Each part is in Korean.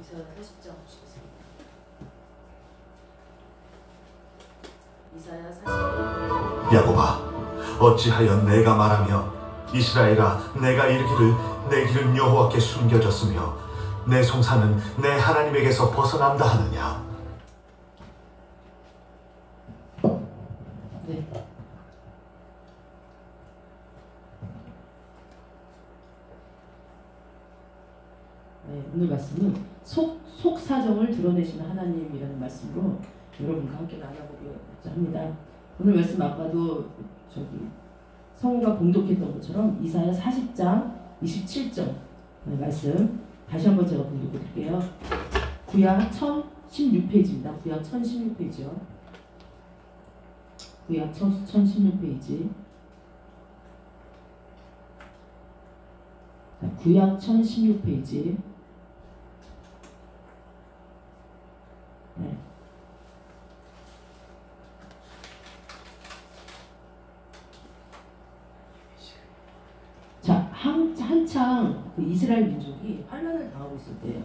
이사야 40장 보시겠습니다. 이사야 40장. 야곱아, 어찌하여 내가 말하며 이스라엘아, 내가 이르기를 내 길은 여호와께 숨겨졌으며 내 송사는 내 하나님에게서 벗어난다 하느냐. 네. 네, 오늘 말씀은 속 사정을 드러내시는 하나님이라는 말씀으로 여러분과 함께 나눠보고자 합니다. 오늘 말씀 아까도 성우가 봉독했던 것처럼 이사야 40장 27절 말씀 다시 한번 제가 봉독해 드릴게요. 구약 1016페이지입니다. 구약 1016페이지요. 구약 1016페이지. 구약 1016페이지. 네. 자, 한창 그 이스라엘 민족이 환난을 당하고 있을 때예요.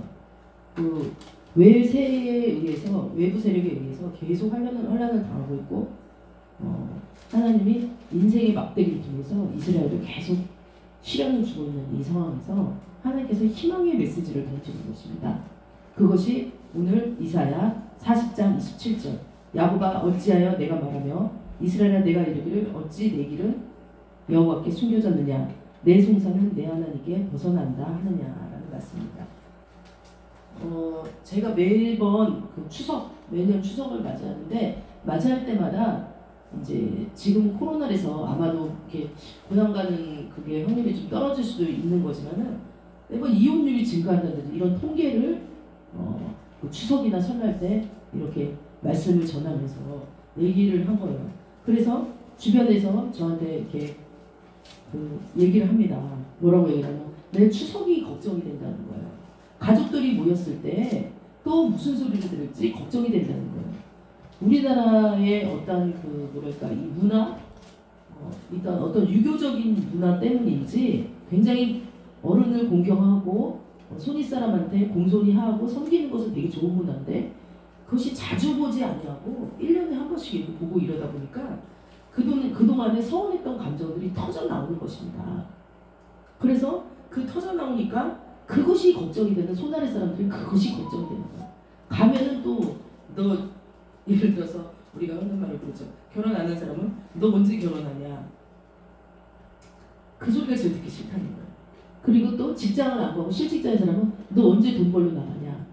그 외세에 의해서, 외부 세력에 의해서 계속 환난을 당하고 있고, 하나님이 인생의 막대기를 통해서 이스라엘을 계속 시련을 주고 있는 이 상황에서 하나님께서 희망의 메시지를 던지는 것입니다. 그것이 오늘 이사야 40장 27절. 야곱아, 어찌하여 내가 말하며 이스라엘아, 내가 이르기를 어찌 내 길은 여호와께 숨겨졌느냐, 내 송사는 내 하나님께 벗어난다 하느냐라는 말씀입니다. 제가 매번 매년 추석을 맞이하는데, 맞이할 때마다 이제 지금 코로나에서 아마도 이렇게 고향 가는 그게 확률이 좀 떨어질 수도 있는 거지만은 매번 이혼율이 증가한다든지 이런 통계를 그 추석이나 설날 때 이렇게 말씀을 전하면서 얘기를 한 거예요. 그래서 주변에서 저한테 이렇게 얘기를 합니다. 뭐라고 얘기하냐면 내 추석이 걱정이 된다는 거예요. 가족들이 모였을 때 또 무슨 소리를 들을지 걱정이 된다는 거예요. 우리나라의 어떤 이 문화, 일단 어떤 유교적인 문화 때문인지 굉장히 어른을 공경하고 손윗 사람한테 공손히 하고 섬기는 것은 되게 좋은 문화인데, 그것이 자주 보지 않냐고 1년에 한 번씩 이렇게 보고 이러다 보니까 그동안에 서운했던 감정들이 터져 나오는 것입니다. 그래서 터져 나오니까 그것이 걱정이 되는 손아래 사람들이 그것이 걱정이 되는 거야. 가면은 또 너 예를 들어서 우리가 하는 말을 그러죠. 결혼 안 한 사람은 너 언제 결혼하냐. 그 소리가 제일 듣기 싫다는 거야. 그리고 또 직장을 안 가고 실직자인 사람은 너 언제 돈 벌러 나가냐.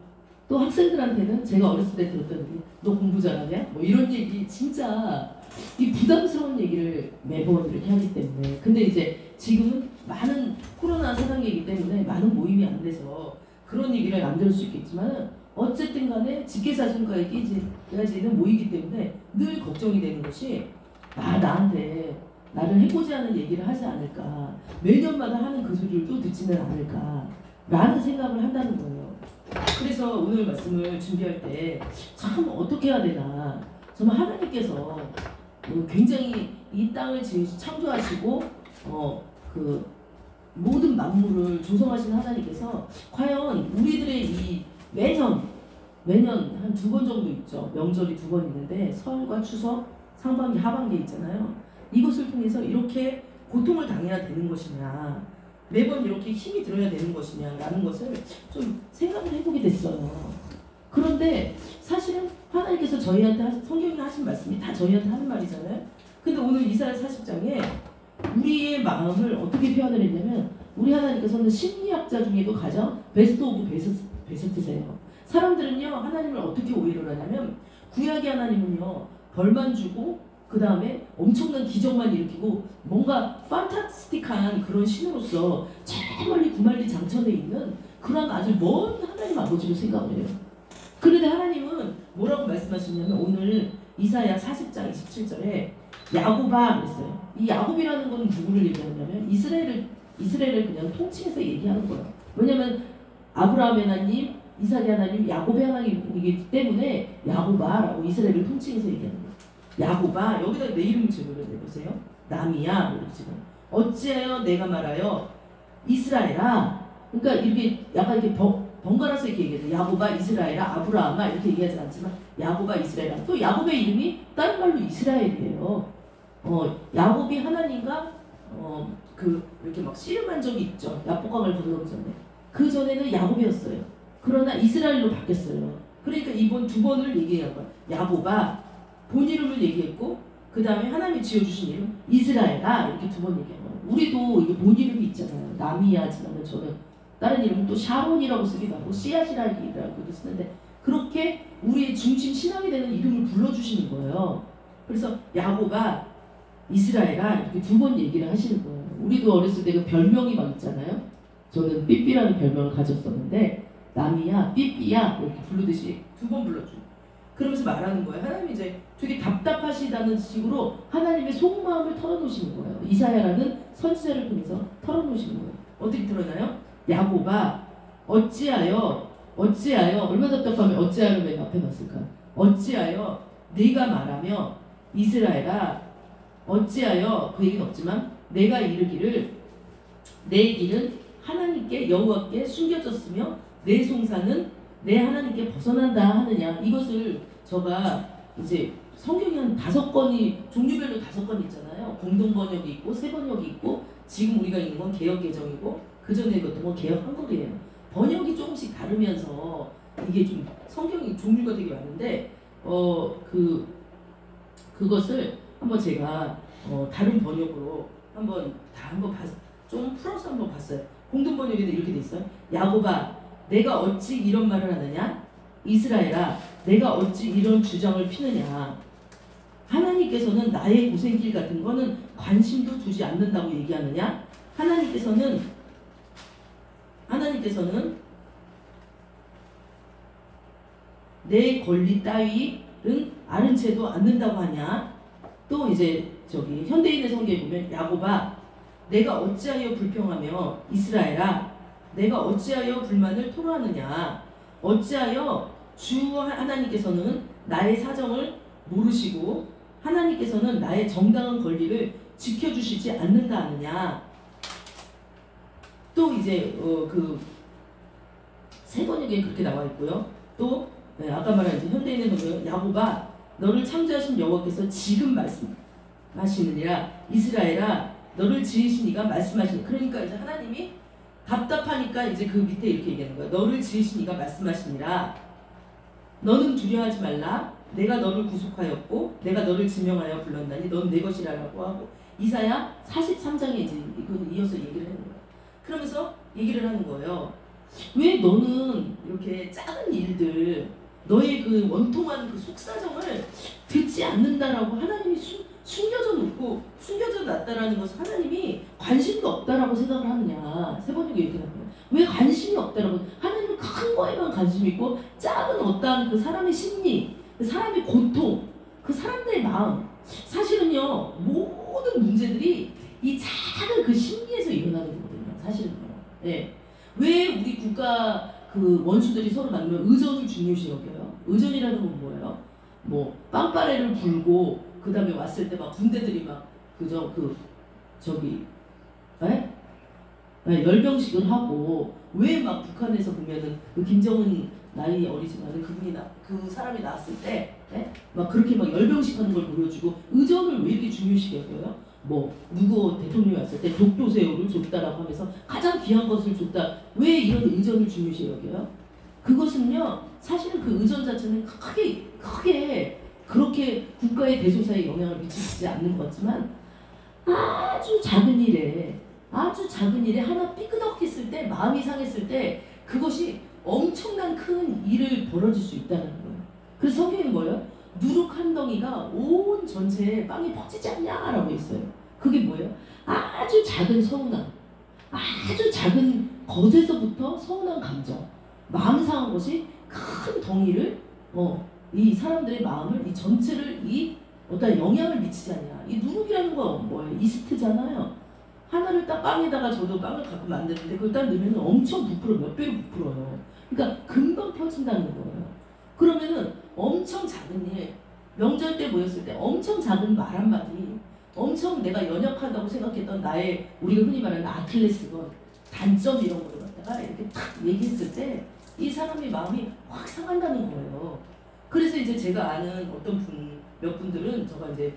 또 학생들한테는 제가 어렸을 때 들었던 얘기, 너 공부 잘하냐? 뭐 이런 얘기, 진짜 이 부담스러운 얘기를 매번 이렇게 하기 때문에. 근데 이제 지금은 많은 코로나 상황이기 때문에 많은 모임이 안 돼서 그런 얘기를 안 들을 수 있겠지만, 어쨌든 간에 직계사손과의 끼지는 모이기 때문에 늘 걱정이 되는 것이, 나한테 나를 해보지 않은 얘기를 하지 않을까, 매년마다 하는 그 소리를 또 듣지는 않을까 라는 생각을 한다는 거예요. 그래서 오늘 말씀을 준비할 때 참 어떻게 해야 되나, 정말 하나님께서 굉장히 이 땅을 창조하시고 모든 만물을 조성하신 하나님께서 과연 우리들의 이 매년 한 2번 정도 있죠. 명절이 2번 있는데 설과 추석, 상반기, 하반기 있잖아요. 이것을 통해서 이렇게 고통을 당해야 되는 것이냐, 매번 이렇게 힘이 들어야 되는 것이냐라는 것을 좀 생각을 해보게 됐어요. 그런데 사실은 하나님께서 저희한테 성경에 하신 말씀이 다 저희한테 하는 말이잖아요. 근데 오늘 이사야 40장에 우리의 마음을 어떻게 표현을 했냐면, 우리 하나님께서는 심리학자 중에도 가장 베스트 오브 베스트세요. 사람들은요, 하나님을 어떻게 오해를 하냐면, 구약의 하나님은요, 벌만 주고 그 다음에 엄청난 기적만 일으키고 뭔가 판타스틱한 그런 신으로서 저 멀리 구말리 장천에 있는 그런 아주 먼 하나님 아버지로 생각을 해요. 그런데 하나님은 뭐라고 말씀하시냐면, 오늘 이사야 40장 27절에 야곱아 그랬어요. 이 야곱이라는 건 누구를 얘기하냐면 이스라엘을 그냥 통칭해서 얘기하는 거예요. 왜냐면 아브라함의 하나님, 이삭의 하나님, 야곱의 하나님이기 때문에 야곱아라고 이스라엘을 통칭해서 얘기하는 거예요. 야곱아, 여기다 내 이름 제목을 내보세요. 남이야. 지금 어찌하여 내가 말하여 이스라엘아. 그러니까 이렇게 약간 이렇게 번갈아서 이렇게 얘기해요. 야곱아, 이스라엘아, 아브라함아 이렇게 얘기하지 않지만 야곱아, 이스라엘아. 또 야곱의 이름이 다른 말로 이스라엘이에요. 야곱이 하나님과 이렇게 막 씨름한 적이 있죠. 야복강을 건너기 전에. 그 전에는 야곱이었어요. 그러나 이스라엘로 바뀌었어요. 그러니까 이번 두 번을 얘기한 거야. 야곱아 본 이름을 얘기했고 그 다음에 하나님이 지어주신 이름 이스라엘아 이렇게 두 번 얘기한 거예요. 우리도 이게 본 이름이 있잖아요. 나미야지만 저는 다른 이름은 또 샤론이라고 쓰기도 하고 씨앗이라고도 쓰는데 그렇게 우리의 중심 신앙이 되는 이름을 불러주시는 거예요. 그래서 야곱아 이스라엘아 이렇게 두 번 얘기를 하시는 거예요. 우리도 어렸을 때 그 별명이 막 있잖아요. 저는 삐삐라는 별명을 가졌었는데 나미야 삐삐야 이렇게 부르듯이 두 번 불러줘요. 그러면서 말하는 거예요. 하나님이 이제 되게 답답하시다는 식으로 하나님의 속마음을 털어놓으시는 거예요. 이사야라는 선지자를 통해서 털어놓으시는 거예요. 어떻게 털어나요? 야곱아 어찌하여 얼마나 답답하면 어찌하여 맨 앞에 놨을까? 어찌하여 네가 말하며 이스라엘아 어찌하여 그 얘기는 없지만 내가 이르기를 내 길은 하나님께 여호와께 숨겨졌으며 내 송사는 내 하나님께 벗어난다 하느냐. 이것을 제가 이제 성경이 한 5권이 종류별로 5권 있잖아요. 공동 번역이 있고 새 번역이 있고 지금 우리가 있는 건 개역 개정이고 그 전에 읽었던 건 개역 한글이에요. 번역이 조금씩 다르면서 이게 좀 성경이 종류가 되게 많은데 그것을 한번 제가 다른 번역으로 좀 풀어서 한번 봤어요. 공동 번역에도 이렇게 돼 있어요. 야곱아 내가 어찌 이런 말을 하느냐? 이스라엘아 내가 어찌 이런 주장을 피느냐? 하나님께서는 나의 고생길 같은 거는 관심도 두지 않는다고 얘기하느냐? 하나님께서는 내 권리 따위는 아는 채도 않는다고 하냐? 또 이제 현대인의 성경에 보면 야곱아 내가 어찌하여 불평하며 이스라엘아 내가 어찌하여 불만을 토로하느냐? 어찌하여 주 하나님께서는 나의 사정을 모르시고 하나님께서는 나의 정당한 권리를 지켜주시지 않는다 하느냐? 또 이제 새 번역에 그렇게 나와 있고요. 또 아까 말한 이제 현대인의 성경 야곱아 너를 창조하신 여호와께서 지금 말씀하시느니라 이스라엘아 너를 지으신 이가 말씀하시니. 그러니까 이제 하나님이 답답하니까 이제 그 밑에 이렇게 얘기하는 거야. 너를 지으신 이가 말씀하시니라. 너는 두려워하지 말라. 내가 너를 구속하였고 내가 너를 지명하여 불렀나니 넌 내 것이라고 하고 이사야 43장에 이제 이거는 이어서 얘기를 하는 거야. 그러면서 얘기를 하는 거예요. 왜 너는 이렇게 작은 일들 너의 그 원통한 그 속사정을 듣지 않는다라고 하나님이 숨겨져 놨다라는 것을 하나님이 관심도 없다라고 생각을 하느냐. 세 번역에 이렇게 나와요. 왜 관심이 없다라고. 하나님은 큰 거에만 관심이 있고 작은 어떠한 그 사람의 심리, 그 사람의 고통, 그 사람들의 마음. 사실은요 모든 문제들이 이 작은 그 심리에서 일어나는 거거든요. 사실은요. 네. 왜 우리 국가 그 원수들이 서로 만나면 의전을 중요시 여겨요? 의전이라는 건 뭐예요? 뭐 빵빠레를 불고 그 다음에 왔을 때 막 군대들이 막 열병식을 하고 왜 막 북한에서 보면은 그 김정은 나이 어리지만은 그 사람이 나왔을 때 막 그렇게 막 열병식 하는 걸 보여주고 의전을 왜 이렇게 중요시 여겨요? 뭐 누구 대통령이 왔을 때 독도새우를 줬다라고 하면서 가장 귀한 것을 줬다. 왜 이런 의전을 중요시 여겨요? 그것은요 사실은 그 의전 자체는 크게 그렇게 국가의 대소사에 영향을 미치지 않는 것 같지만 아주 작은 일에 하나 삐끄덕했을 때 마음이 상했을 때 그것이 엄청난 큰 일을 벌어질 수 있다는 거예요. 그래서 성경에는 뭐예요? 누룩 한 덩이가 온 전체에 빵이 퍼지지 않냐라고 있어요. 그게 뭐예요? 아주 작은 서운함, 아주 작은 것에서부터 서운한 감정, 마음 상한 것이 큰 덩이를 이 사람들의 마음을 이 전체를 이 어떤 영향을 미치지 않냐. 이 누룩이라는 건 뭐예요? 이스트잖아요. 하나를 딱 빵에다가 저도 빵을 갖고 만드는데 그걸 딱 넣으면 엄청 몇 배로 부풀어요. 그러니까 금방 펴진다는 거예요. 그러면은 엄청 작은 일, 명절 때 모였을 때 엄청 작은 말 한마디, 엄청 내가 연약하다고 생각했던 나의 우리가 흔히 말하는 아킬레스건, 단점 이런 거를 갖다가 이렇게 탁 얘기했을 때 이 사람의 마음이 확 상한다는 거예요. 그래서 이제 제가 아는 어떤 몇 분들은 제가 이제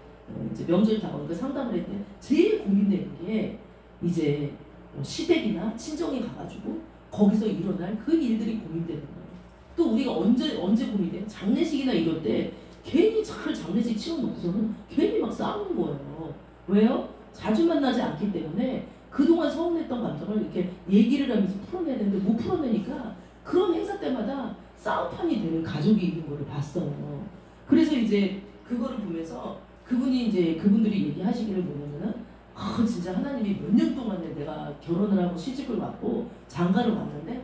명절 다가오니까 상담을 했는데 제일 고민되는 게 이제 시댁이나 친정에 가가지고 거기서 일어날 그 일들이 고민되는 거예요. 또 우리가 언제 고민돼요? 장례식이나 이럴 때 괜히 장례식 치러놓고서는 괜히 막 싸우는 거예요. 왜요? 자주 만나지 않기 때문에 그동안 서운했던 감정을 이렇게 얘기를 하면서 풀어내야 되는데 못 풀어내니까 그런 행사 때마다 싸움판이 되는 가족이 있는 거를 봤어요. 그래서 이제 그거를 보면서 그분들이 얘기하시기를 뭐냐면은 진짜 하나님이 몇 년 동안에 내가 결혼을 하고 시집을 왔고 장가를 왔는데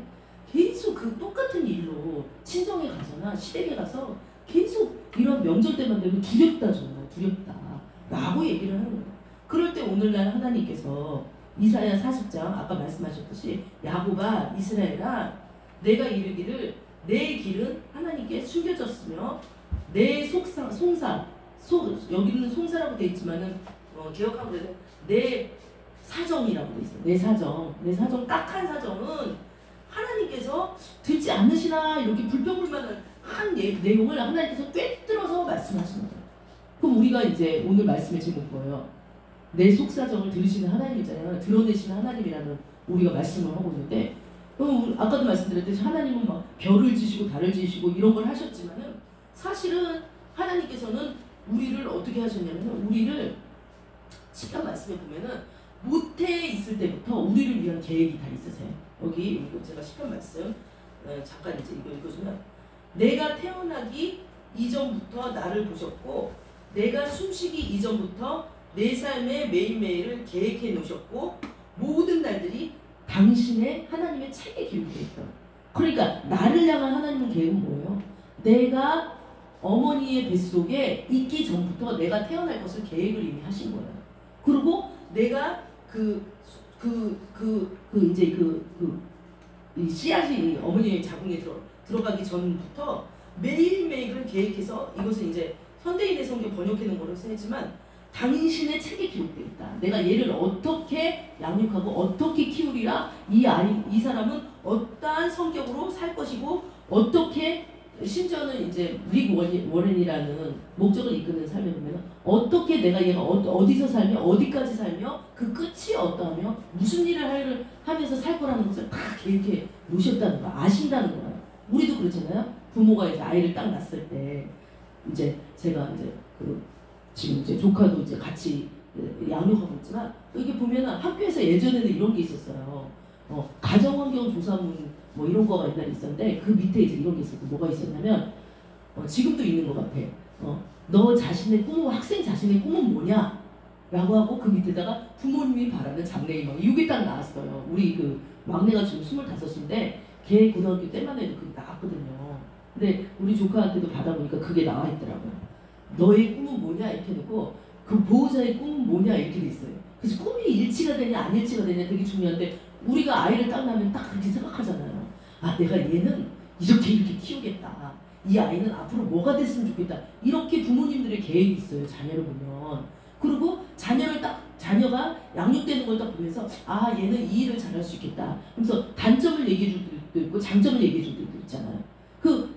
계속 그 똑같은 일로 친정에 가거나 시댁에 가서 계속 이런 명절 때만 되면 두렵다 정말 두렵다 라고 얘기를 하는 거예요. 그럴 때 오늘날 하나님께서 이사야 40장 아까 말씀하셨듯이 야곱아 이스라엘아 내가 이르기를 내 길은 하나님께 숨겨졌으며 내 여기는 송사라고 되어 있지만은 기억하고 내 사정이라고 되어 있어요. 내 사정 딱한 사정은 하나님께서 듣지 않으시나 이렇게 불평불만한 내용을 하나님께서 꿰뚫어서 말씀하시는 거예요. 그럼 우리가 이제 오늘 말씀의 제목이 뭐예요? 내 속사정을 들으시는 하나님이잖아요. 드러내시는 하나님이라는 우리가 말씀을 하고 있는데 아까도 말씀드렸듯이 하나님은 막 별을 지시고 달을 지시고 이런 걸 하셨지만은 사실은 하나님께서는 우리를 어떻게 하셨냐면 우리를 시편 말씀에 보면은 모태에 있을 때부터 우리를 위한 계획이 다 있으세요. 여기 제가 시편 말씀 잠깐 이제 이거 읽어주면 내가 태어나기 이전부터 나를 보셨고 내가 숨쉬기 이전부터 내 삶의 매일매일을 계획해 놓으셨고 모든 날들이 당신의 하나님의 책에 기록되어 있다. 그러니까 나를 향한 하나님의 계획은 뭐예요? 내가 어머니의 뱃속에 있기 전부터 내가 태어날 것을 계획을 이미 하신 거예요. 그리고 내가 이 씨앗이 어머니의 자궁에 들어가기 전부터 매일매일을 계획해서 이것은 이제 현대인의 성경 번역해 놓은 거로 쓰지만 당신의 책에 기록되어 있다. 내가 얘를 어떻게 양육하고 어떻게 키우리라 이 사람은 어떠한 성격으로 살 것이고 어떻게 심지어는 이제 릭 워렌이라는 목적을 이끄는 삶에 보면 어떻게 내가 얘가 어디서 살며 어디까지 살며 그 끝이 어떠하며 무슨 일을 하면서 살 거라는 것을 다 계획해 놓으셨다는 거 아신다는 거예요. 우리도 그렇잖아요. 부모가 이제 아이를 딱 낳았을 때 이제 제가 이제 지금 이제 조카도 이제 같이 양육하고 있지만 여기 보면은 학교에서 예전에는 이런 게 있었어요. 가정환경 조사문 뭐 이런 거가 옛날에 있었는데 그 밑에 이제 이런 게 있었고 뭐가 있었냐면 지금도 있는 것 같아. 너 자신의 꿈은 학생 자신의 꿈은 뭐냐? 라고 하고 그 밑에다가 부모님이 바라는 장래희망 이게 딱 나왔어요. 우리 그 막내가 지금 25인데 걔 고등학교 때만 해도 그게 나왔거든요. 근데 우리 조카한테도 받아보니까 그게 나와 있더라고요. 너의 꿈은 뭐냐 이렇게 놓고 그 보호자의 꿈은 뭐냐 이렇게 돼 있어요. 그래서 꿈이 일치가 되냐 안 일치가 되냐 되게 중요한데 우리가 아이를 딱 낳으면 딱 그렇게 생각하잖아요. 아 내가 얘는 이렇게 키우겠다. 이 아이는 앞으로 뭐가 됐으면 좋겠다. 이렇게 부모님들의 계획이 있어요. 자녀를 보면. 그리고 자녀가 양육되는 걸 딱 보면서 아 얘는 이 일을 잘할 수 있겠다. 그래서 단점을 얘기해 줄 때도 있고 장점을 얘기해 줄 때도 있잖아요.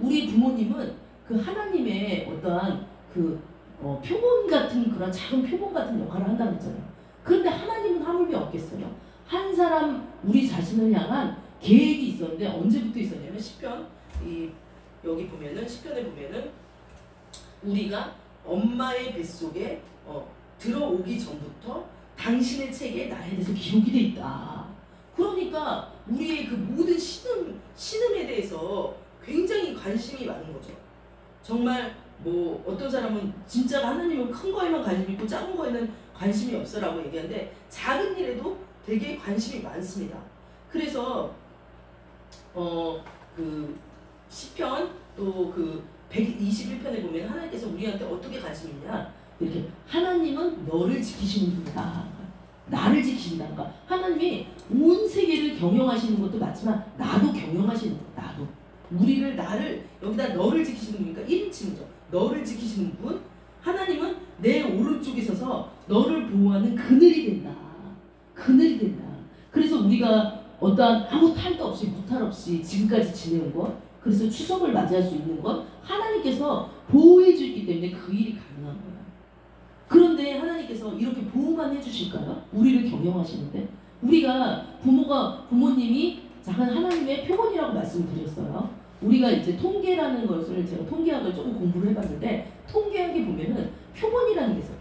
우리 부모님은 그 하나님의 어떠한 표본 같은 그런 작은 표본 같은 역할을 한다고 했잖아요. 그런데 하나님은 하물며 없겠어요. 한 사람 우리 자신을 향한 계획이 있었는데 언제부터 있었냐면 시편 여기 보면은 시편에 보면은 우리가 엄마의 뱃속에 들어오기 전부터 당신의 책에 나에 대해서 기록이 돼 있다. 그러니까 우리의 그 모든 신음에 대해서 굉장히 관심이 많은 거죠. 정말 뭐 어떤 사람은 진짜 하나님은 큰 거에만 관심 있고 작은 거에는 관심이 없어라고 얘기하는데 작은 일에도 되게 관심이 많습니다. 그래서 그 시편 또 그 121편에 보면 하나님께서 우리한테 어떻게 관심이 있냐 이렇게 하나님은 너를 지키시는 분이다. 나를 지키신다. 그러니까 하나님이 온 세계를 경영하시는 것도 맞지만 나도 경영하시는 분. 나도 나를 여기다 너를 지키시는 분이니까 1인칭이죠. 너를 지키시는 분. 하나님은 내 오른쪽에 서서 너를 보호하는 그늘이 된다. 그늘이 된다. 그래서 우리가 어떠한 아무 탈도 없이 무탈 없이 지금까지 지내온 것, 그래서 추석을 맞이할 수 있는 것 하나님께서 보호해 주기 때문에 그 일이 가능한 거예요. 그런데 하나님께서 이렇게 보호만 해주실까요? 우리를 경영하시는데 우리가 부모님이 하나님의 표본이라고 말씀드렸어요. 우리가 이제 통계라는 것을 제가 통계학을 조금 공부를 해봤는데 통계학에 보면은 표본이라는 게 있어요.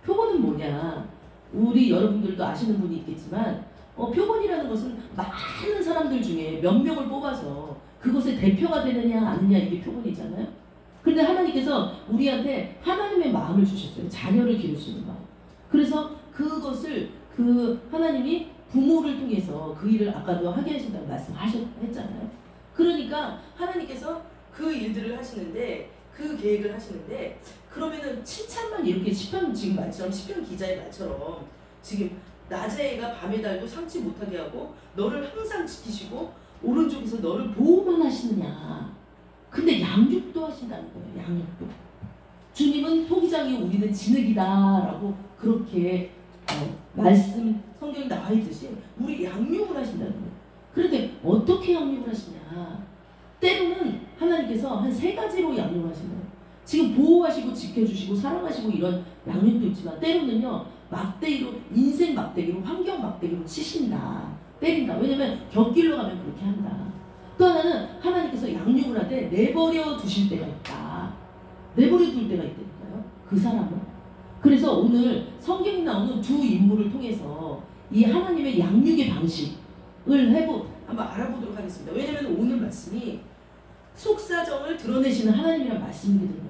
표본은 뭐냐? 우리 여러분들도 아시는 분이 있겠지만 표본이라는 것은 많은 사람들 중에 몇 명을 뽑아서 그것의 대표가 되느냐 아니냐 이게 표본이잖아요. 그런데 하나님께서 우리한테 하나님의 마음을 주셨어요. 자녀를 기를 수 있는 마음. 그래서 그것을 하나님이 부모를 통해서 그 일을 아까도 하게 하신다고 말씀하셨잖아요. 그러니까 하나님께서 그 일들을 하시는데 그 계획을 하시는데 그러면은 칭찬만 이렇게 시편 지금 말처럼 시편 기자의 말처럼 지금 낮의 해가 밤의 달도 상치 못하게 하고 너를 항상 지키시고 오른쪽에서 너를 보호만 하시느냐. 근데 양육도 하신다는 거예요. 양육도. 주님은 토기장이 우리는 진흙이다라고 그렇게 말씀 성경에 나와 있듯이 우리 양육을 하신다는 거예요. 그런데 어떻게 양육을 하시냐? 때로는 하나님께서 한 3가지로 양육을 하신다는 거예요. 지금 보호하시고 지켜주시고 사랑하시고 이런 양육도 있지만 때로는요 막대기로 인생 막대기로 환경 막대기로 치신다. 때린다. 왜냐면 곁길로 가면 그렇게 한다. 또 하나는 하나님께서 양육을 하되 내버려 두실 때가 있다. 내버려 둘 때가 있다니까요. 그 사람은. 그래서 오늘 성경에 나오는 두 인물을 통해서 이 하나님의 양육의 방식을 한번 알아보도록 하겠습니다. 왜냐면 오늘 말씀이 속사정을 드러내시는 하나님이란 말씀이거든요.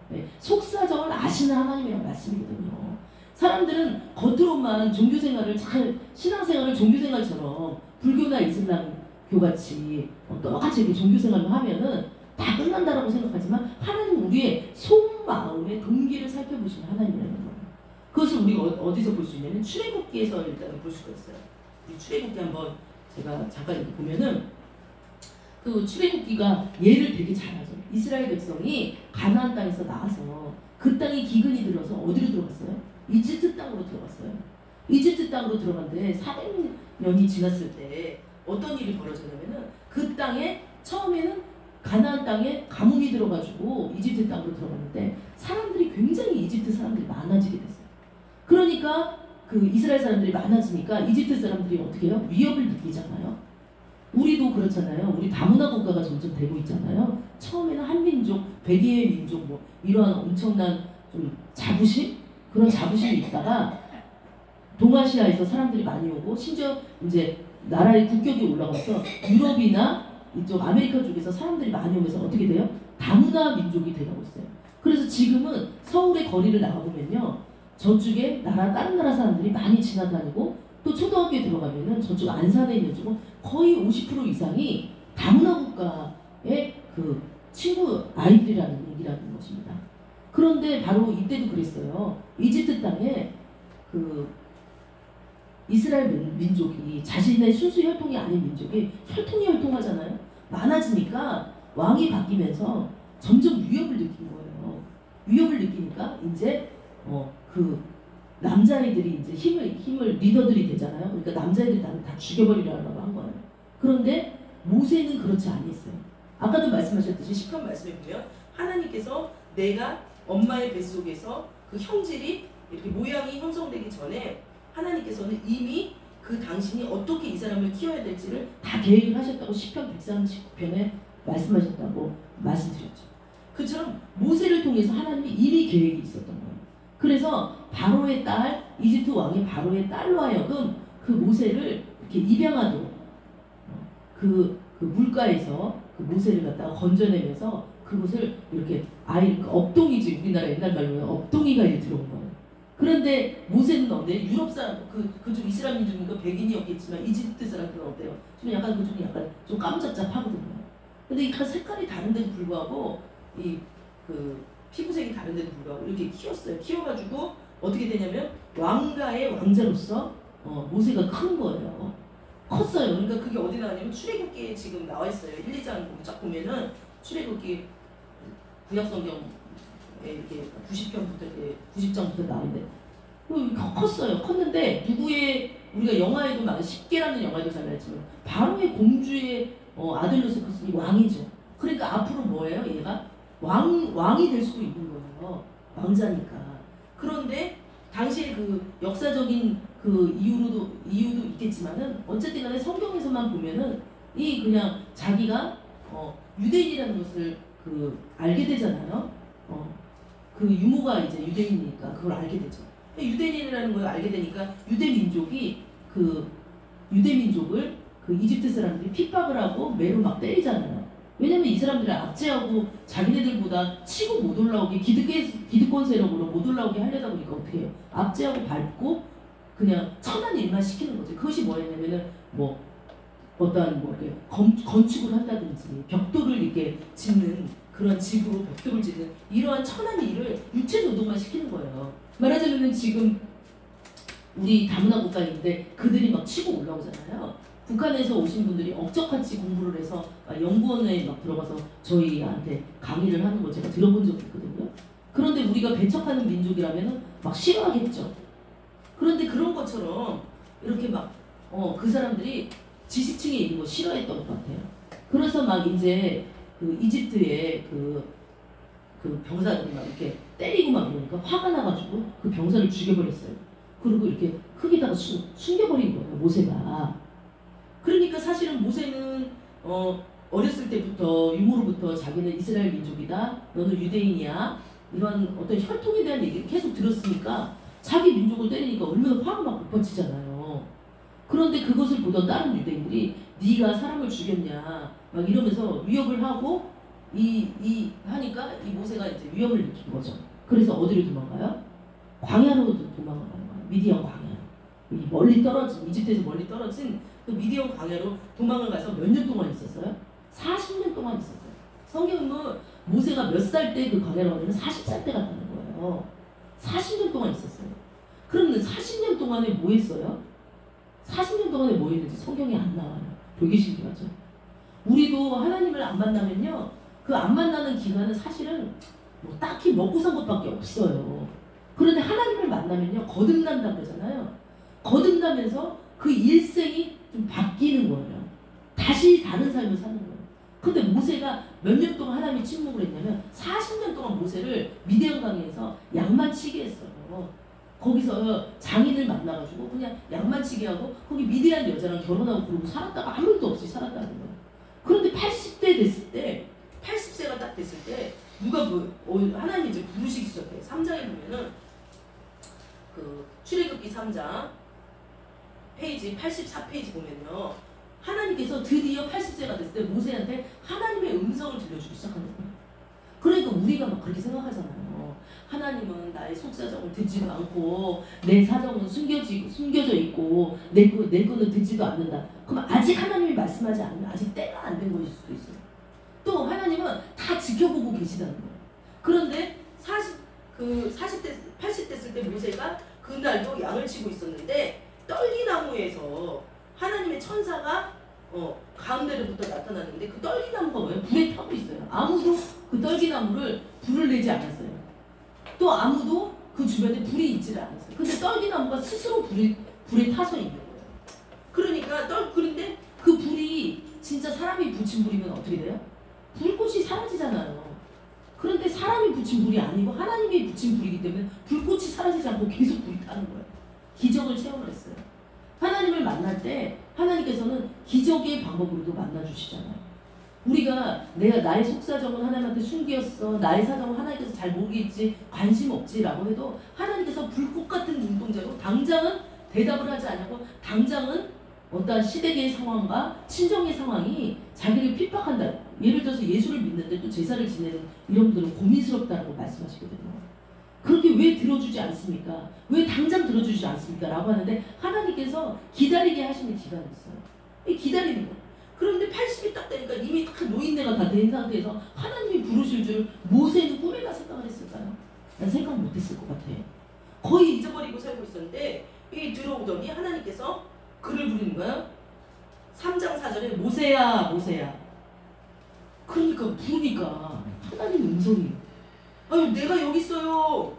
네, 속사정을 아시는 하나님이란 말씀이거든요. 사람들은 겉으로만 종교생활을 신앙생활을 종교생활처럼 불교나 이슬람교같이 똑같이 이렇게 종교생활을 하면은 다 끝난다라고 생각하지만 하나님은 우리의 속마음의 동기를 살펴보시는 하나님이라는 거예요. 그것을 우리가 어디서 볼 수 있냐면 출애굽기에서 일단은 볼 수가 있어요. 이 출애굽기 한번 제가 잠깐 이렇게 보면은 그 출애굽기가 예를 되게 잘하죠. 이스라엘 백성이 가나안 땅에서 나와서 그 땅이 기근이 들어서 어디로 들어갔어요? 이집트 땅으로 들어갔어요. 이집트 땅으로 들어갔는데 400년이 지났을 때 어떤 일이 벌어졌냐면은 그 땅에 처음에는 가나안 땅에 가뭄이 들어가지고 이집트 땅으로 들어갔는데 사람들이 굉장히 이집트 사람들이 많아지게 됐어요. 그러니까 그 이스라엘 사람들이 많아지니까 이집트 사람들이 어떻게 해요? 위협을 느끼잖아요. 우리도 그렇잖아요. 우리 다문화 국가가 점점 되고 있잖아요. 처음에는 한민족, 백의의 민족 뭐 이러한 엄청난 좀 자부심? 그런 자부심이 있다가 동아시아에서 사람들이 많이 오고 심지어 이제 나라의 국격이 올라가서 유럽이나 이쪽 아메리카 쪽에서 사람들이 많이 오면서 어떻게 돼요? 다문화 민족이 되고 있어요. 그래서 지금은 서울의 거리를 나가보면요. 저쪽에 다른 나라 사람들이 많이 지나다니고 또 초등학교에 들어가면은 저쪽 안산에 있는 쪽은 거의 50% 이상이 다문화 국가의 그 친구 아이들이라는 얘기라는 것입니다. 그런데 바로 이때도 그랬어요. 이집트 땅에 그 이스라엘 민족이 자신의 순수 혈통이 아닌 민족이 혈통하잖아요. 많아지니까 왕이 바뀌면서 점점 위협을 느낀 거예요. 위협을 느끼니까 이제 그 남자애들이 이제 힘을 리더들이 되잖아요. 그러니까 남자애들이 다 죽여버리려고 한 거예요. 그런데 모세는 그렇지 않았어요. 아까도 말씀하셨듯이 시편 말씀에 보면 하나님께서 내가 엄마의 뱃속에서 그 형질이 이렇게 모양이 형성되기 전에 하나님께서는 이미 그 당신이 어떻게 이 사람을 키워야 될지를 다 계획을 하셨다고 시편 139편에 말씀하셨다고 말씀드렸죠. 그처럼 모세를 통해서 하나님이 이미 계획이 있었던 거예요. 그래서 바로의 딸, 이집트 왕의 바로의 딸로 하여금 그 모세를 이렇게 입양하도록 그 물가에서 그 모세를 갖다가 건져내면서 그곳을 이렇게 업동이지 우리나라 옛날 말로 업동이가 이제 들어온 거예요. 그런데 모세는 어때? 유럽 사람 그쪽 이스라엘 민족이니까 백인이었겠지만 이집트 사람들은 어때요? 좀 약간 그쪽이 약간 좀 까무잡잡하거든요. 근데 이 색깔이 다른데도 불구하고 그 피부색이 다른데도 불구하고 이렇게 키웠어요. 키워가지고 어떻게 되냐면 왕가의 왕자로서 모세가 큰 거예요. 컸어요. 그러니까 그게 어디 나왔냐면 출애굽기에 지금 나와 있어요. 1, 2장 쫙 보면은 출애굽기 구약성경에 이렇게 90편부터 90장부터 나오는데 컸어요. 컸는데 누구의 우리가 영화에도 막 10개라는 영화도 잘 나왔지만 바로의 공주의 아들로서 컸으니 왕이죠. 그러니까 앞으로 뭐예요? 얘가 왕이 될 수도 있는 거예요. 왕자니까. 그런데 당시에 그 역사적인 그 이유도 있겠지만은 어쨌든 간에 성경에서만 보면은 이 그냥 자기가 유대인이라는 것을 그 알게 되잖아요. 그 유모가 이제 유대인이니까 그걸 알게 되죠. 유대인이라는 걸 알게 되니까 유대민족을 그 이집트 사람들이 핍박을 하고 매로 막 때리잖아요. 왜냐면 이 사람들을 압제하고 자기네들보다 치고 못 올라오게 기득권 세력으로 못 올라오게 하려다 보니까 어떻게 해요? 압제하고 밟고 그냥 천한 일만 시키는 거죠. 그것이 뭐였냐면은 뭐 어떠한 뭐 이렇게 건축을 한다든지 벽돌을 이렇게 짓는 그런 집으로 벽돌을 짓는 이러한 천한 일을 유체 노동만 시키는 거예요. 말하자면은 지금 우리 다문화 국가인데 그들이 막 치고 올라오잖아요. 북한에서 오신 분들이 억적같이 공부를 해서 연구원에 막 들어가서 저희한테 강의를 하는 걸 제가 들어본 적이 있거든요. 그런데 우리가 배척하는 민족이라면 막 싫어하겠죠. 그런데 그런 것처럼 이렇게 막 그 사람들이 지식층에 있는 거 싫어했던 것 같아요. 그래서 막 이제 그 이집트의 그 병사들이 막 이렇게 때리고 막 이러니까 화가 나가지고 그 병사를 죽여버렸어요. 그리고 이렇게 흙에다가 숨겨버린 거예요, 모세가. 그러니까 사실은 모세는 어렸을 때부터 유모로부터 자기는 이스라엘 민족이다, 너는 유대인이야, 이런 어떤 혈통에 대한 얘기를 계속 들었으니까 자기 민족을 때리니까 얼마나 화가 막 폭발치잖아요. 그런데 그것을 보던 다른 유대인들이 네가 사람을 죽였냐 막 이러면서 위협을 하고 하니까 이 모세가 이제 위협을 느낀 거죠. 그래서 어디로 도망가요? 광야로 도망가는 거예요. 미디안 광야로. 멀리 떨어진 이집트에서 멀리 떨어진 그 미디안 광야로 도망을 가서 몇 년 동안 있었어요? 40년 동안 있었어요. 성경은 모세가 몇 살 때 그 광야로 가냐면 40살 때 갔다는 거예요. 40년 동안 있었어요. 그러면 40년 동안에 뭐 했어요? 40년 동안에 뭐 했는지 성경에 안 나와요. 되게 신기하죠. 우리도 하나님을 안 만나면요, 그 안 만나는 기간은 사실은 뭐 딱히 먹고 산 것밖에 없어요. 그런데 하나님을 만나면요, 거듭난다고 그러잖아요. 거듭나면서 그 일생이 좀 바뀌는 거예요. 다시 다른 삶을 사는 거예요. 근데 모세가 몇 년 동안 하나님이 침묵을 했냐면 40년 동안 모세를 미디안 강에서 양만 치게 했어요. 거기서 장인을 만나가지고 그냥 양만 치게 하고 거기 미디안 여자랑 결혼하고 그러고 살았다가 아무 일도 없이 살았다는 거예요. 그런데 80대 됐을 때, 80세가 딱 됐을 때 누가 하나님이 이제 부르시기 시작해요. 3장에 보면은 그 출애굽기 3장 페이지 84페이지 보면요, 하나님께서 드디어 80세가 됐을 때 모세한테 하나님의 음성을 들려주기 시작하는 거예요. 그러니까 우리가 막 그렇게 생각하잖아요. 하나님은 나의 속사정을 듣지도 않고 내 사정은 숨겨져 있고 내 거는 듣지도 않는다. 그럼 아직 하나님이 말씀하지 않으면 아직 때가 안 된 것일 수도 있어요. 또 하나님은 다 지켜보고 계시다는 거예요. 그런데 80 됐을 때 모세가 그날도 양을 치고 있었는데 떨기나무에서 하나님의 천사가 가운데로부터 나타났는데 그 떨기나무가 뭐예요? 불에 타고 있어요. 아무도 그 떨기나무를 불을 내지 않았어요. 또 아무도 그 주변에 불이 있지를 않았어요. 근데 떨기나무가 스스로 불에 타서 있는 거예요. 그러니까 그런데 그 불이 진짜 사람이 붙인 불이면 어떻게 돼요? 불꽃이 사라지잖아요. 그런데 사람이 붙인 불이 아니고 하나님이 붙인 불이기 때문에 불꽃이 사라지지 않고 계속 불이 타는 거예요. 기적을 체험을 했어요. 하나님을 만날 때 하나님께서는 기적의 방법으로도 만나주시잖아요. 우리가 나의 속사정은 하나님한테 숨겼어, 나의 사정은 하나님께서 잘 모르겠지, 관심 없지라고 해도 하나님께서 불꽃 같은 눈동자로 당장은 대답을 하지 않고 당장은 어떠한 시대의 상황과 친정의 상황이 자기를 핍박한다. 예를 들어서 예수를 믿는데 또 제사를 지내는 이런 분들은 고민스럽다고 말씀하시거든요. 그렇게 왜 들어주지 않습니까? 왜 당장 들어주지 않습니까? 라고 하는데 하나님께서 기다리게 하시는 기간이 있어요. 이 기다리는 거. 그런데 80이 딱 되니까 이미 딱 노인네가 다 된 상태에서 하나님이 부르실 줄 모세는 꿈에나 생각을 했을까요? 난 생각 못했을 것 같아요. 거의 잊어버리고 살고 있었는데 이 들어오더니 하나님께서 그를 부르는 거예요. 3장 4절에 모세야 모세야. 그러니까 부르니까 하나님 음성이, 아유 내가 여기 있어요.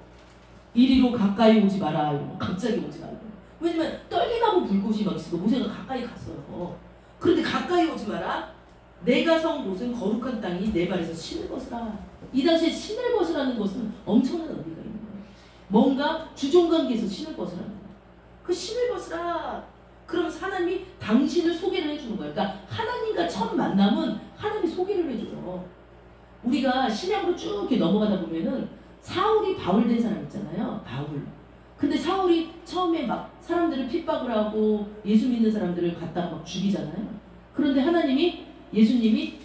이리로 가까이 오지 마라. 이러고 갑자기 오지 말고. 왜냐면 떨기나무 불꽃이 막 있어도 모세가 가까이 갔어요. 그런데 가까이 오지 마라. 내가 선 곳은 거룩한 땅이 내 발에서 신을 벗으라. 이 당시에 신을 벗으라는 것은 엄청난 의미가 있는 거예요. 뭔가 주종관계에서 신을 벗으라는 거예요. 그 신을 벗으라. 그러면서 하나님이 당신을 소개를 해주는 거예요. 그러니까 하나님과 첫 만남은 하나님이 소개를 해줘요. 우리가 신약으로 쭉 이렇게 넘어가다 보면은 사울이 바울 된 사람 있잖아요. 바울. 근데 사울이 처음에 막 사람들을 핍박을 하고 예수 믿는 사람들을 갖다가 막 죽이잖아요. 그런데 하나님이 예수님이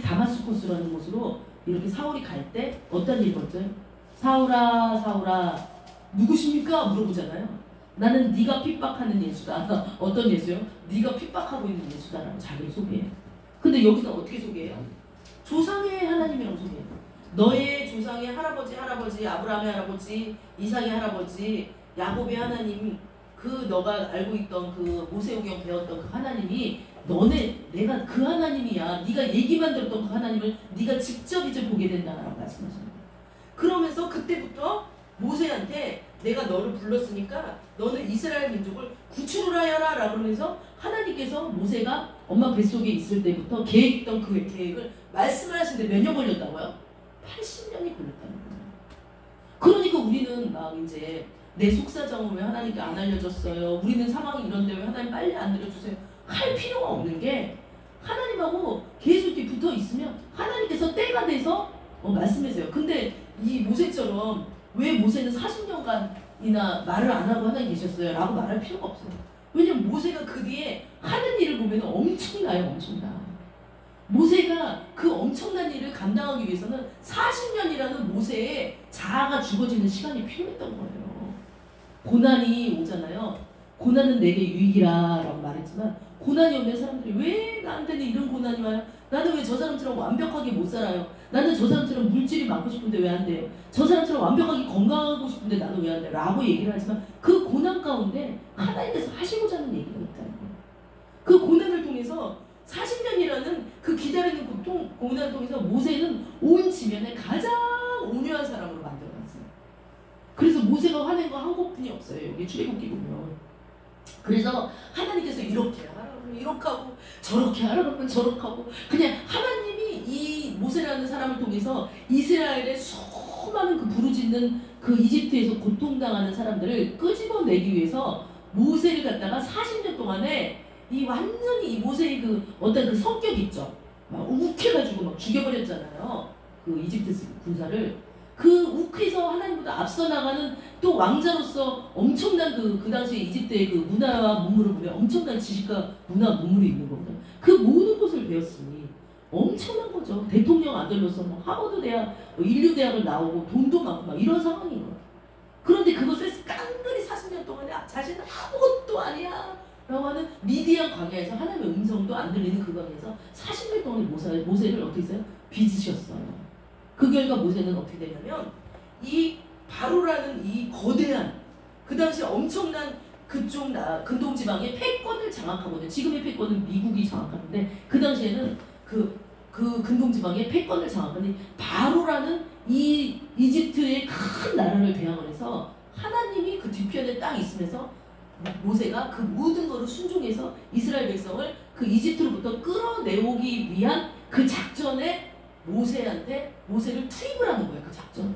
다마스코스라는 곳으로 이렇게 사울이 갈 때 어떤 일이 벌어져요? 사울아 사울아 누구십니까? 물어보잖아요. 나는 네가 핍박하는 예수다. 어떤 예수요? 네가 핍박하고 있는 예수다라고 자기를 소개해요. 근데 여기서 어떻게 소개해요? 조상의 하나님이라고 소개해요. 너의 조상의 할아버지 아브라함의 할아버지 이삭의 할아버지 야곱의 하나님, 그 너가 알고 있던 그 모세오경 배웠던 그 하나님이 내가 그 하나님이야. 네가 얘기만 들었던 그 하나님을 네가 직접 이제 보게 된다라고 말씀하시는 거예요. 그러면서 그때부터 모세한테 내가 너를 불렀으니까 너는 이스라엘 민족을 구출을 하여라 라고 그러면서 하나님께서 모세가 엄마 뱃속에 있을 때부터 계획했던 그 계획을 말씀을 하시는데 몇 년 걸렸다고요? 80년이 걸렸다는 거예요. 그러니까 우리는 막 이제 내 속사정을 왜 하나님께 안 알려줬어요? 우리는 상황이 이런데 왜 하나님 빨리 안 들어주세요? 할 필요가 없는 게 하나님하고 계속 이렇게 붙어 있으면 하나님께서 때가 돼서 말씀하세요. 근데 이 모세처럼 왜 모세는 40년간이나 말을 안 하고 하나님 계셨어요? 라고 말할 필요가 없어요. 왜냐면 모세가 그 뒤에 하는 일을 보면 엄청나요. 엄청나. 모세가 그 엄청난 일을 감당하기 위해서는 40년이라는 모세의 자아가 죽어지는 시간이 필요했던 거예요. 고난이 오잖아요. 고난은 내게 유익이라 라고 말했지만 고난이 오면 사람들이 왜 나한테는 이런 고난이 와요? 나는 왜 저 사람처럼 완벽하게 못 살아요? 나는 저 사람처럼 물질이 많고 싶은데 왜 안 돼요? 저 사람처럼 완벽하게 건강하고 싶은데 나는 왜 안 돼요? 라고 얘기를 하지만 그 고난 가운데 하나님께서 하시고자 하는 얘기가 있다는 거예요. 그 고난을 통해서 40년이라는 그 기다리는 고난을 통해서 모세는 온 지면에 가장 온유한 사람으로 만들어놨어요. 그래서 모세가 화낸 거 한 곳뿐이 없어요. 여기 출애굽기 보면. 그래서 하나님께서 이렇게 하라 그러면 이렇게 하고 저렇게 하라 그러면 저렇게 하고 그냥 하나님이 이 모세라는 사람을 통해서 이스라엘의 수많은 그 부르짖는 그 이집트에서 고통당하는 사람들을 끄집어내기 위해서 모세를 갖다가 40년 동안에 이 완전히 이 모세의 그 어떤 그 성격 있죠. 막 욱해가지고 막 죽여버렸잖아요. 그 이집트 군사를. 그 욱해서 하나님보다 앞서 나가는 또 왕자로서 엄청난 그 당시에 이집트의 그 문화와 문물을 보면 엄청난 지식과 문화 문물이 있는 거거든요. 그 모든 것을 배웠으니 엄청난 거죠. 대통령 아들로서 뭐 하버드 대학, 인류 대학을 나오고 돈도 많고 막 이런 상황인 거예요. 그런데 그것을 깡그리 40년 동안에 자신은 아무것도 아니야 라고 하는 미디안 광야에서 하나님의 음성도 안 들리는 그 광야에서 40년 동안 모세를 어떻게 했어요? 빚으셨어요. 그 결과 모세는 어떻게 되냐면 이 바로라는 이 거대한 그 당시 엄청난 그쪽 근동 지방의 패권을 장악하거든요. 지금의 패권은 미국이 장악하는데 그 당시에는 그 근동 지방의 패권을 장악하는 바로라는 이 이집트의 큰 나라를 대항을 해서 하나님이 그 뒤편에 딱 있으면서 모세가 그 모든 것을 순종해서 이스라엘 백성을 그 이집트로부터 끌어내오기 위한 그 작전에 모세를 투입을 하는 거예요. 그 작전에.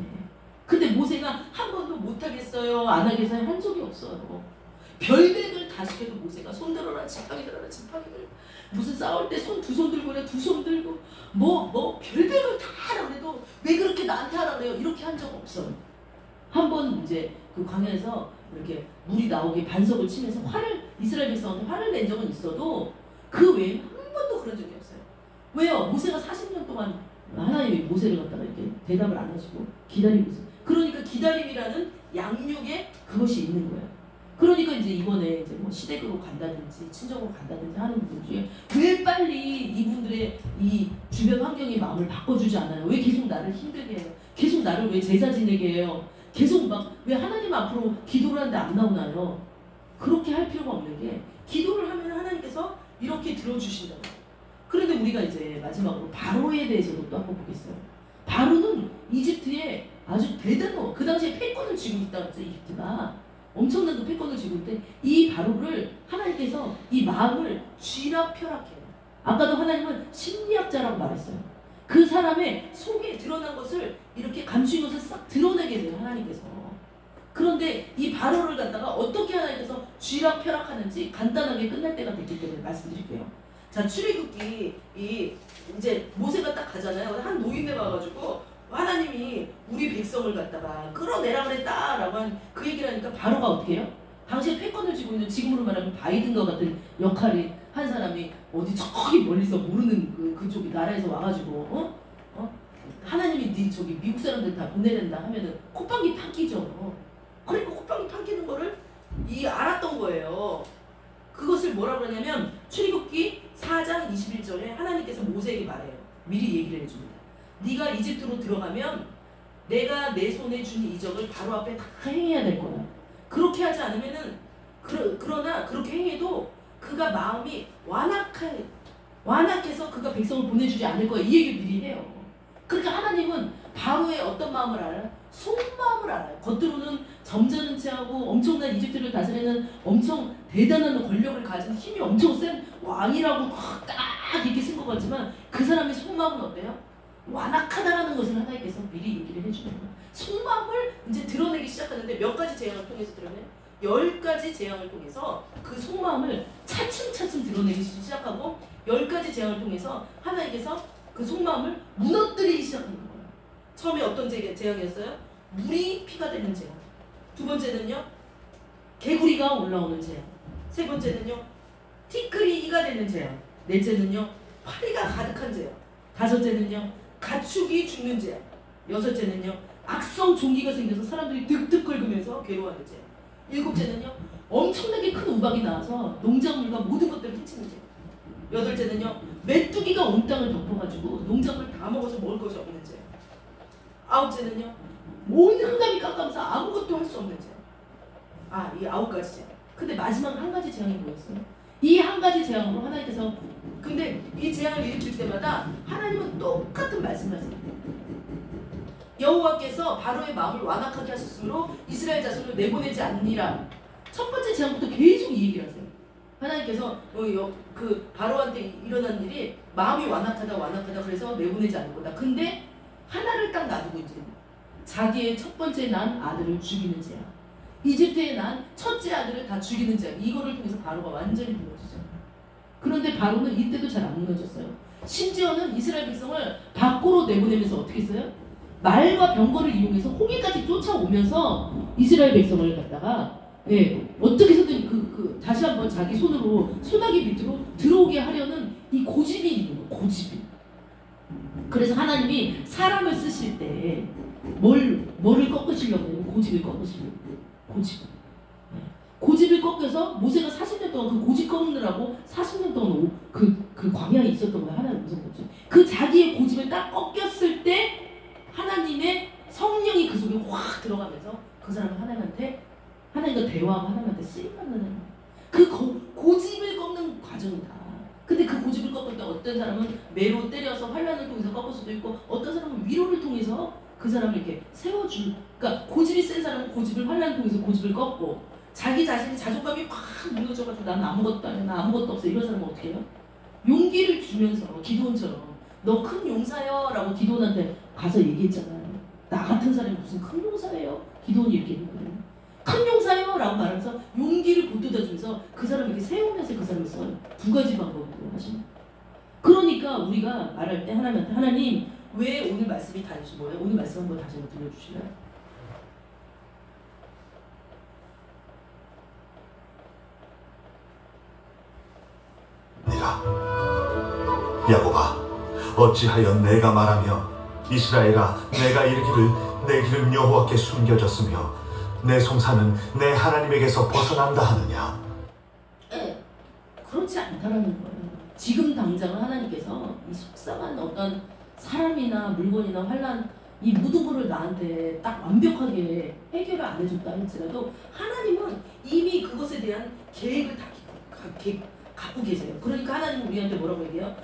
근데 모세가 한 번도 못하겠어요 안 하겠어요 한 적이 없어요. 별백을 다 시켜도 모세가 손 들어라 지팡이 들어라 지팡이 들고 무슨 싸울 때 손 두 손 들고 그래 두 손 들고 뭐 별백을 다 하라 그래도 왜 그렇게 나한테 하라 그래요 이렇게 한 적 없어요. 한 번 이제 그 광야에서 이렇게 물이 나오게 반석을 치면서 이스라엘 백성한테 화를 낸 적은 있어도 그 외에 한 번도 그런 적이 없어요. 왜요? 모세가 40년 동안 하나님이 모세를 갖다가 이렇게 대답을 안 하시고 기다리고 있어요. 그러니까 기다림이라는 양육에 그것이 있는 거예요. 그러니까 이제 이번에 이제 뭐 시댁으로 간다든지 친정으로 간다든지 하는 분들 중에 왜 빨리 이분들의 이 주변 환경의 마음을 바꿔주지 않아요? 왜 계속 나를 힘들게 해요? 계속 나를 왜 제사 지내게 해요? 계속 막 왜 하나님 앞으로 기도를 하는데 안 나오나요? 그렇게 할 필요가 없는 게 기도를 하면 하나님께서 이렇게 들어주신다고. 그런데 우리가 이제 마지막으로 바로에 대해서도 또 한번 보겠어요. 바로는 이집트의 아주 대단한 그 당시에 패권을 쥐고 있다고 했죠. 이집트가 엄청난 그 패권을 쥐고 있는데 이 바로를 하나님께서 이 마음을 쥐락펴락해요. 아까도 하나님은 심리학자라고 말했어요. 그 사람의 속에 드러난 것을 이렇게 감추인 것을 싹 드러내게 돼요. 하나님께서. 그런데 이 바로를 갖다가 어떻게 하나님께서 쥐락펴락하는지 간단하게 끝날 때가 됐기 때문에 말씀드릴게요. 자, 출애굽기 이제 모세가 딱 가잖아요. 한 노인네 가가지고 하나님이 우리 백성을 갖다가 끌어내라 그랬다라고 한 그 얘기를 하니까 바로가 어떻게 해요? 당시에 패권을 쥐고 있는 지금으로 말하면 바이든과 같은 역할이 한 사람이 어디 저기 멀리서 모르는 그쪽이 나라에서 와가지고 하나님이 저기 미국 사람들 다 보내낸다 하면은 콧방귀 판기죠. 그러니까 콧방귀 판기는 거를 알았던 거예요. 그것을 뭐라 그러냐면 출애굽기 4장 21절에 하나님께서 모세에게 말해요. 미리 얘기를 해줍니다. 네가 이집트로 들어가면 내가 내 손에 준 이적을 바로 앞에 다 행해야 될 거야. 그렇게 하지 않으면은 그러나 그렇게 행해도 그가 마음이 완악해서 그가 백성을 보내주지 않을 거야. 이 얘기를 미리 해요. 그러니까 하나님은 바로의 어떤 마음을 알아요? 속마음을 알아요. 겉으로는 점잖은 체하고 엄청난 이집트를 다스리는 엄청 대단한 권력을 가진 힘이 엄청 센 왕이라고 딱 이렇게 쓴 것 같지만 그 사람의 속마음은 어때요? 완악하다라는 것을 하나님께서 미리 얘기를 해주는 거예요. 속마음을 이제 드러내기 시작하는데 몇 가지 재앙을 통해서 드러내요? 10가지 재앙을 통해서 그 속마음을 차츰차츰 드러내기 시작하고 10가지 재앙을 통해서 하나님께서 그 속마음을 무너뜨리기 시작하는 거예요. 처음에 어떤 재앙이었어요? 물이 피가 되는 재앙. 두 번째는요, 개구리가 올라오는 재앙. 세 번째는요, 티끌이 되는 재앙. 넷째는요, 파리가 가득한 재앙. 다섯째는요, 가축이 죽는 재앙. 여섯째는요, 악성 종기가 생겨서 사람들이 득득 긁으면서 괴로워하는 재앙. 일곱째는요, 엄청나게 큰 우박이 나와서 농작물과 모든 것들을 훔치는 재앙. 여덟째는요, 메뚜기가 온 땅을 덮어가지고 농작물 다 먹어서 먹을 것이 없는 재앙. 아홉째는요, 온 한가위 깎아면서 아무것도 할 수 없는 재앙. 이 9가지 재앙. 근데 마지막 한 가지 재앙이 뭐였어요? 이 한 가지 재앙으로 하나님께서 근데 이 재앙을 일으킬 때마다 하나님은 똑같은 말씀을 하세요. 여호와께서 바로의 마음을 완악하게 하셨으므로 이스라엘 자손을 내보내지 않니라. 첫 번째 재앙부터 계속 이 얘기를 하세요. 하나님께서 그 바로한테 일어난 일이 마음이 완악하다 그래서 내보내지 않을 거다. 근데 하나를 딱 놔두고 이제 자기의 첫 번째 난 아들을 죽이는 재앙, 이집트에 난 첫째 아들을 다 죽이는 재앙, 이거를 통해서 바로가 완전히 무너지죠. 그런데 바로는 이때도 잘 안 무너졌어요. 심지어는 이스라엘 백성을 밖으로 내보내면서 어떻게 했어요? 말과 병거를 이용해서 홍해까지 쫓아오면서 이스라엘 백성을 갖다가 어떻게 해서든 다시 한번 자기 손으로 소나기 밑으로 들어오게 하려는 이 고집이 있는 거예요. 고집이. 그래서 하나님이 사람을 쓰실 때 뭐를 꺾으시려고 해요? 고집을 꺾으시려고 해요. 고집을 꺾여서 모세가 40년 동안 그 고집 꺾느라고 40년 동안 그 광야에 있었던 거예요. 하나님 무슨 거지? 그 자기의 고집을 딱 꺾였을 때 하나님의 성령이 그 속에 확 들어가면서 그 사람은 하나님과 대화하고 하나님한테 쓰임받는 그 고집을 꺾는 과정이다. 근데 그 고집을 꺾을 때 어떤 사람은 매로 때려서 환란을 통해서 꺾을 수도 있고 어떤 사람은 위로를 통해서 그 사람을 이렇게 그러니까 고집이 센 사람은 고집을 환란을 통해서 고집을 꺾고 자기 자신이 자존감이 확 무너져가지고 나는 아무것도 아니야, 나 아무것도 없어 이런 사람은 어떻게 해요? 용기를 주면서 기도원처럼 너 큰 용사여 라고 기도원한테 가서 얘기했잖아요. 나 같은 사람이 무슨 큰 용사예요? 기도원이 이렇게 얘기했거든요. 큰 용사요 라고 말하면서 용기를 보태주면서 그 사람을 이렇게 세우면서 그 사람을 써요. 두 가지 방법으로 하시면. 그러니까 우리가 말할 때 하나님한테 하나님 왜 오늘 말씀이 다시 뭐예요? 오늘 말씀 한번 다시 한번 들려주실래요? 야곱아, 어찌하여 내가 말하며 이스라엘아, 내가 이르기를 내 길은 여호와께 숨겨졌으며 내 송사는 내 하나님에게서 벗어난다 하느냐? 그렇지 않다라는 거예요. 지금 당장은 하나님께서 이 속상한 어떤 사람이나 물건이나 환난 이 모든 거를 나한테 딱 완벽하게 해결을 안 해줬다 할지라도 하나님은 이미 그것에 대한 계획을 다 갖고 계세요. 그러니까 하나님은 우리한테 뭐라고 얘기해요?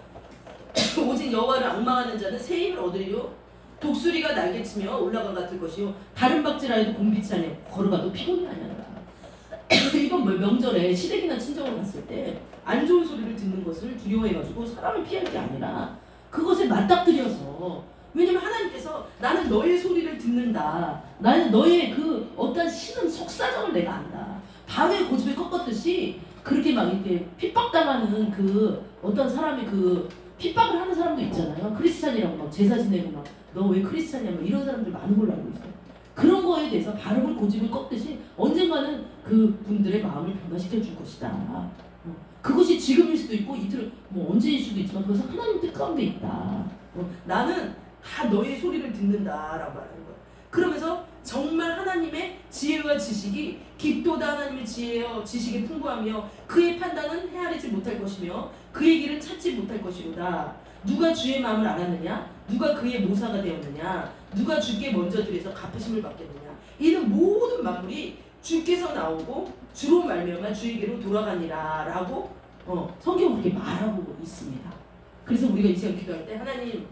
오직 여호와를 앙망하는 자는 새 힘을 얻으리요 독수리가 날개치며 올라가 같을 것이요 다른 박질하여도 곤비치 아니하고 걸어가도 피곤이 아니하노라. 이번 명절에 시댁이나 친정을 갔을 때 안 좋은 소리를 듣는 것을 두려워해가지고 사람을 피할 게 아니라 그것에 맞닥뜨려서, 왜냐면 하나님께서 나는 너의 소리를 듣는다, 나는 너의 그 어떤 신음 속사정을 내가 안다, 밤에 고집을 꺾었듯이 그렇게 막 이렇게 핍박당하는 그 어떤 사람이 그 핍박을 하는 사람도 있잖아요. 크리스찬이라고 막 제사 지내고 막 너 왜 크리스찬이야 막 이런 사람들 많은 걸로 알고 있어요. 그런 거에 대해서 발음을 고집을 꺾듯이 언젠가는 그 분들의 마음을 변화시켜 줄 것이다. 그것이 지금일 수도 있고 이틀 뭐 언제일 수도 있지만 그것은 하나님 뜻 가운데 있다. 나는 다 너의 소리를 듣는다라고 말하는 거예요. 그러면서 정말 하나님의 지혜와 지식이 깊도다 하나님의 지혜와 지식의 풍부하며 그의 판단은 헤아리지 못할 것이며 그의 길은 찾지 못할 것이로다. 누가 주의 마음을 알았느냐? 누가 그의 모사가 되었느냐? 누가 주께 먼저 드려서 갚으심을 받겠느냐? 이는 모든 만물이 주께서 나오고 주로 말미암아 주에게로 돌아가니라 라고 성경은 그렇게 말하고 있습니다. 그래서 우리가 이 시간 기도할 때 하나님,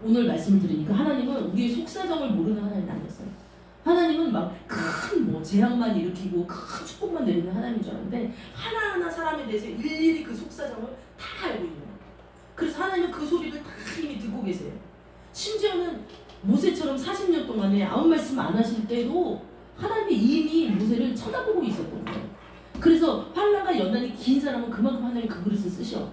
오늘 말씀을 들으니까 하나님은 우리의 속사정을 모르는 하나님이 아니었어요. 하나님은 막 큰 뭐 재앙만 일으키고 큰 축복만 내리는 하나님인 줄 알았는데 하나하나 사람에 대해서 일일이 그 속사정을 다 알고 있는 거예요. 그래서 하나님은 그 소리를 다 이미 듣고 계세요. 심지어는 모세처럼 40년 동안에 아무 말씀 안 하실 때도 하나님이 이미 모세를 쳐다보고 있었던 거예요. 그래서 환난과 연단이 긴 사람은 그만큼 하나님이 그 그릇을 쓰셔.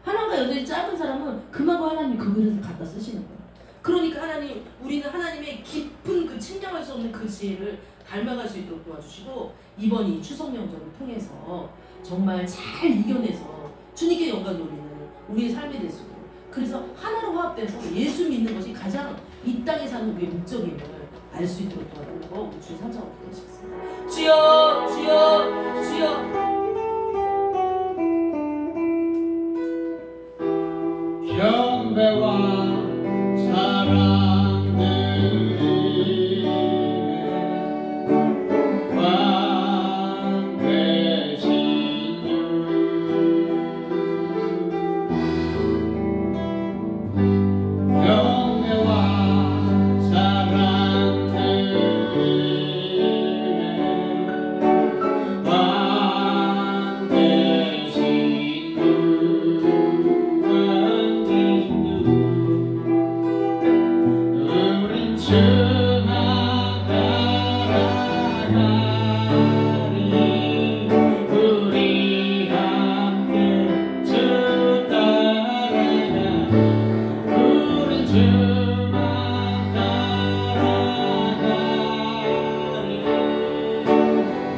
환난과 연단이 짧은 사람은 그만큼 하나님이 그 그릇을 갖다 쓰시는 거예요. 그러니까 하나님, 우리는 하나님의 깊은 그 측량할 수 없는 그 지혜를 닮아갈 수 있도록 도와주시고 이번 이 추석 명절을 통해서 정말 잘 이겨내서 주님께 영광 돌리는 우리의 삶이 될 수 있고, 그래서 하나로 화합돼서 예수 믿는 것이 가장 이 땅에 사는 우리의 목적임을 알 수 있도록 도와주는 거 우리 주의 삼자가 부탁드리겠습니다. 주여 주여 주여. 경배와 사랑들이 왕 되신 주, 경배와 사랑들이 왕 되신 주, 주만 따라가리. 우리 함께 주 따라가. 우리 주만 따라가리.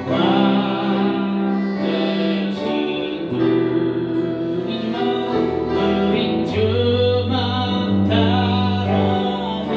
왕 되신 주, 우린 주만 따라가리.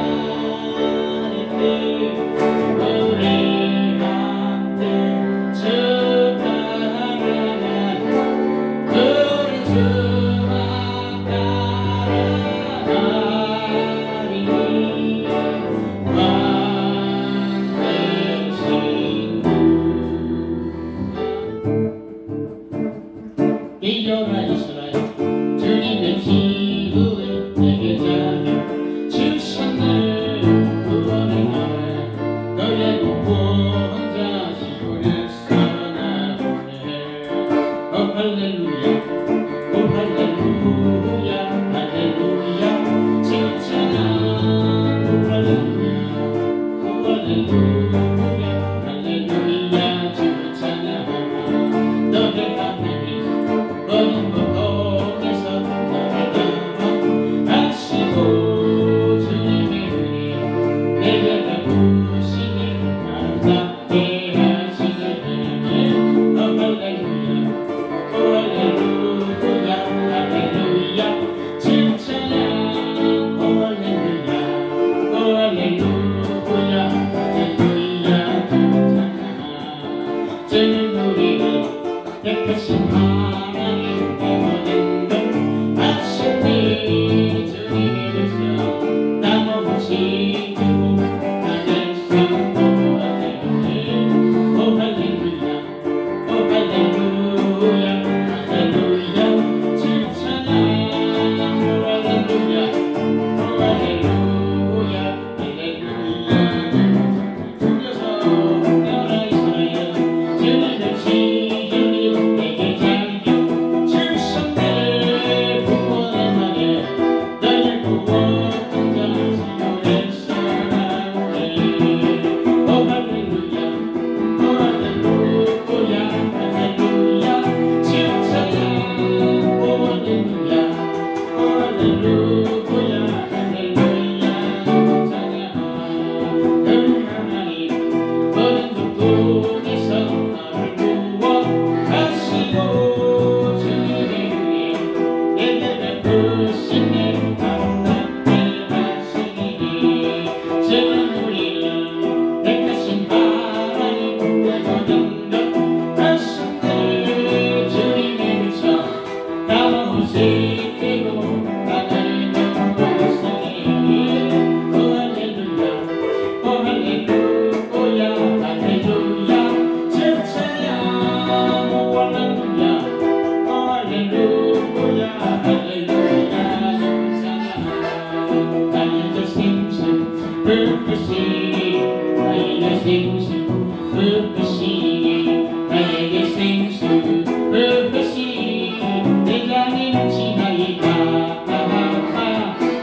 불빛이 나에게 생수 불빛이 나에게 생수 불빛이 내 장이 넘치나이다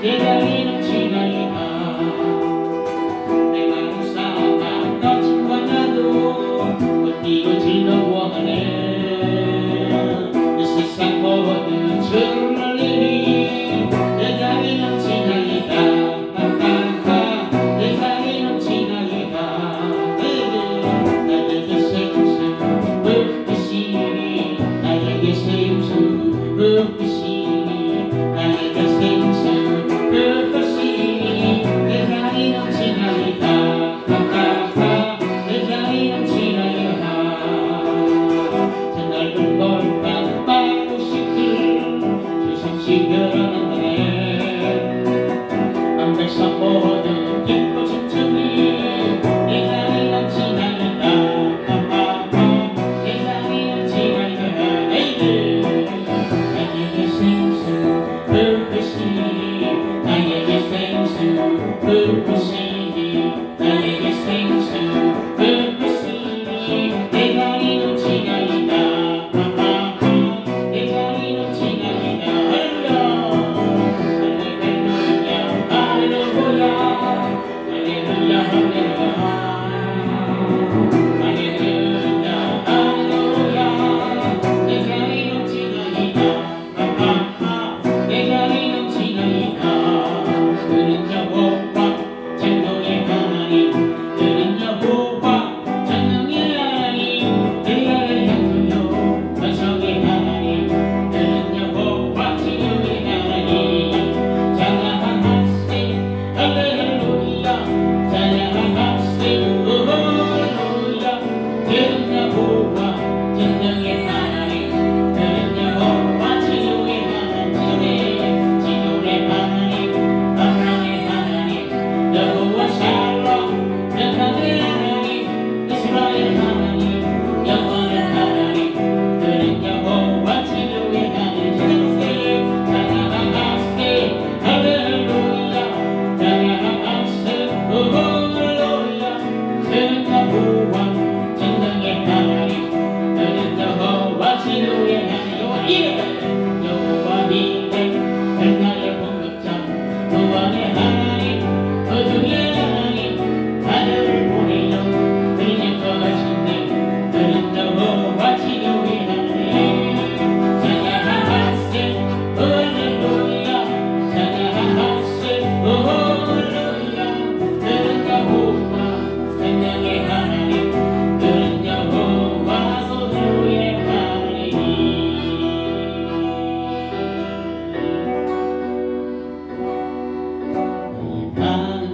내 장이 넘치나이다 내가 무사가 너친 거냐도 어디고 즐거워하네 이 세상 모든 주를 날리니 내 장이 넘치나이다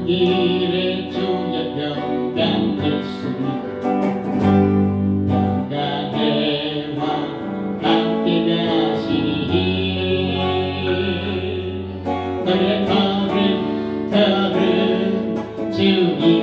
길의 주여 평강 예수 평강해와 함께 가시니 너의 더른 주님